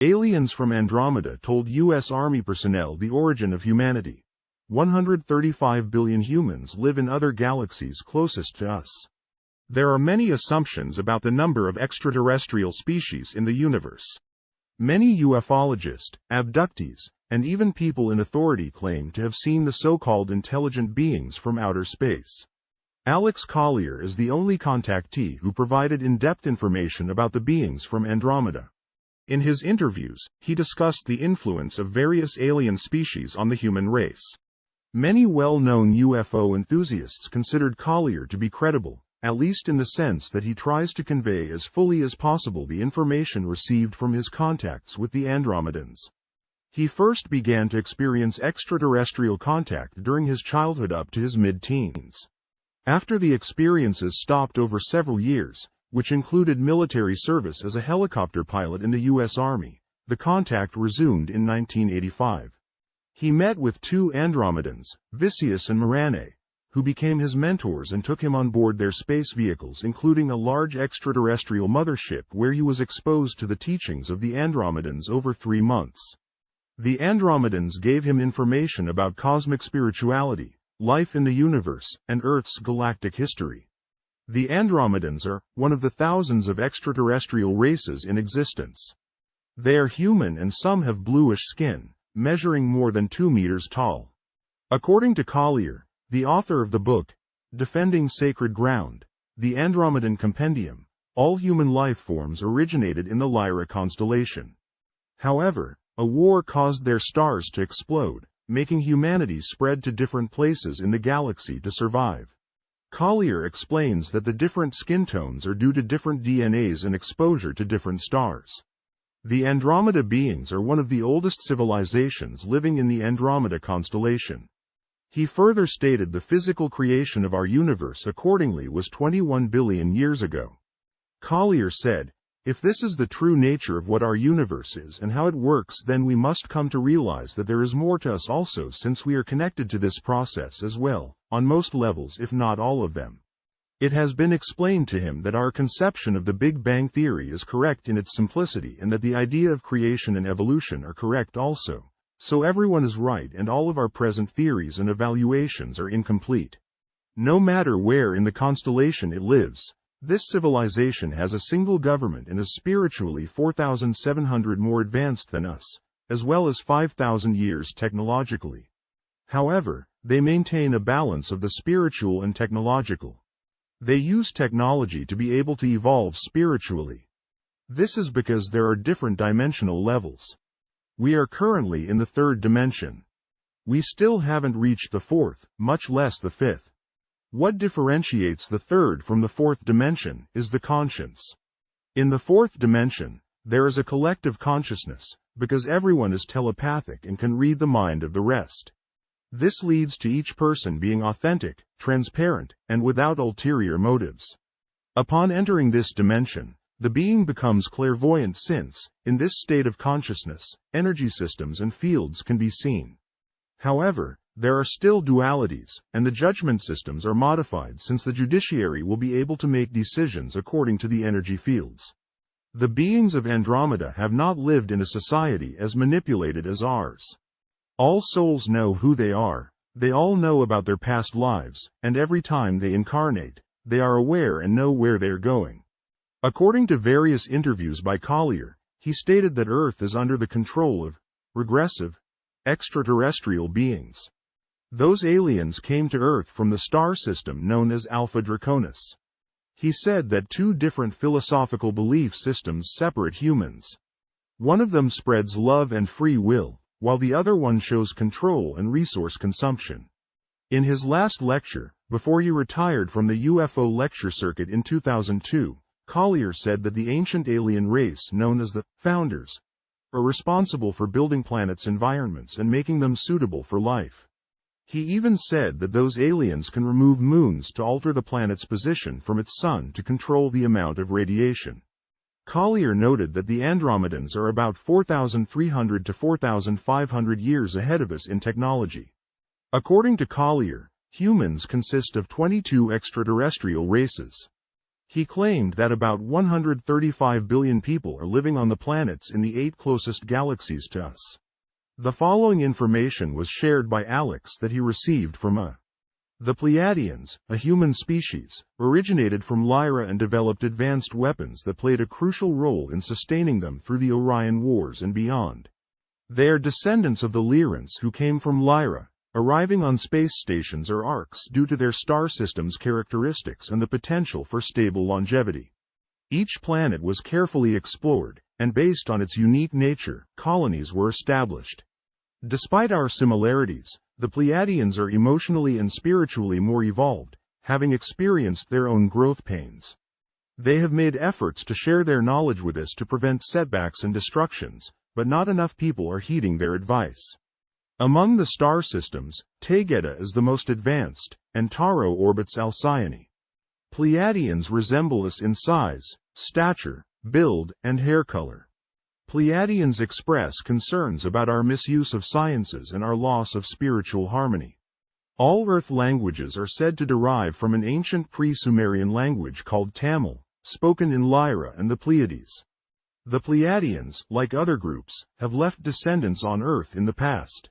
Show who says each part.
Speaker 1: Aliens from Andromeda told U.S. Army personnel the origin of humanity. 135 billion humans live in other galaxies closest to us. There are many assumptions about the number of extraterrestrial species in the universe. Many ufologists, abductees, and even people in authority claim to have seen the so-called intelligent beings from outer space. Alex Collier is the only contactee who provided in-depth information about the beings from Andromeda. In his interviews, he discussed the influence of various alien species on the human race. Many well-known UFO enthusiasts considered Collier to be credible, at least in the sense that he tries to convey as fully as possible the information received from his contacts with the Andromedans. He first began to experience extraterrestrial contact during his childhood up to his mid-teens. After the experiences stopped over several years, which included military service as a helicopter pilot in the U.S. Army, the contact resumed in 1985. He met with two Andromedans, Vicious and Marane, who became his mentors and took him on board their space vehicles, including a large extraterrestrial mothership where he was exposed to the teachings of the Andromedans over 3 months. The Andromedans gave him information about cosmic spirituality, life in the universe, and Earth's galactic history. The Andromedans are one of the thousands of extraterrestrial races in existence. They are human and some have bluish skin, measuring more than 2 meters tall. According to Collier, the author of the book, Defending Sacred Ground, the Andromedan Compendium, all human life forms originated in the Lyra constellation. However, a war caused their stars to explode, making humanity spread to different places in the galaxy to survive. Collier explains that the different skin tones are due to different DNAs and exposure to different stars. The Andromeda beings are one of the oldest civilizations living in the Andromeda constellation. He further stated the physical creation of our universe accordingly was 21 billion years ago. Collier said, "If this is the true nature of what our universe is and how it works, then we must come to realize that there is more to us also, since we are connected to this process as well, on most levels if not all of them." It has been explained to him that our conception of the Big Bang Theory is correct in its simplicity and that the idea of creation and evolution are correct also, so everyone is right and all of our present theories and evaluations are incomplete. No matter where in the constellation it lives, this civilization has a single government and is spiritually 4,700 more advanced than us, as well as 5,000 years technologically. However, they maintain a balance of the spiritual and technological. They use technology to be able to evolve spiritually. This is because there are different dimensional levels. We are currently in the 3rd dimension. We still haven't reached the 4th, much less the 5th. What differentiates the 3rd from the 4th dimension is the conscience. In the 4th dimension, there is a collective consciousness, because everyone is telepathic and can read the mind of the rest. This leads to each person being authentic, transparent, and without ulterior motives. Upon entering this dimension, the being becomes clairvoyant since, in this state of consciousness, energy systems and fields can be seen. However, there are still dualities, and the judgment systems are modified since the judiciary will be able to make decisions according to the energy fields. The beings of Andromeda have not lived in a society as manipulated as ours. All souls know who they are, they all know about their past lives, and every time they incarnate, they are aware and know where they are going. According to various interviews by Collier, he stated that Earth is under the control of regressive, extraterrestrial beings. Those aliens came to Earth from the star system known as Alpha Draconis. He said that 2 different philosophical belief systems separate humans. One of them spreads love and free will, while the other one shows control and resource consumption. In his last lecture, before he retired from the UFO lecture circuit in 2002, Collier said that the ancient alien race known as the Founders are responsible for building planets' environments and making them suitable for life. He even said that those aliens can remove moons to alter the planet's position from its sun to control the amount of radiation. Collier noted that the Andromedans are about 4,300 to 4,500 years ahead of us in technology. According to Collier, humans consist of 22 extraterrestrial races. He claimed that about 135 billion people are living on the planets in the 8 closest galaxies to us. The following information was shared by Alex that he received from The Pleiadians, a human species, originated from Lyra and developed advanced weapons that played a crucial role in sustaining them through the Orion Wars and beyond. They are descendants of the Lyrans who came from Lyra, arriving on space stations or arcs due to their star system's characteristics and the potential for stable longevity. Each planet was carefully explored, and based on its unique nature, colonies were established. Despite our similarities, the Pleiadians are emotionally and spiritually more evolved, having experienced their own growth pains. They have made efforts to share their knowledge with us to prevent setbacks and destructions, but not enough people are heeding their advice. Among the star systems, Taygeta is the most advanced, and Taro orbits Alcyone. Pleiadians resemble us in size, stature, build, and hair color. Pleiadians express concerns about our misuse of sciences and our loss of spiritual harmony. All Earth languages are said to derive from an ancient pre-Sumerian language called Tamil, spoken in Lyra and the Pleiades. The Pleiadians, like other groups, have left descendants on Earth in the past.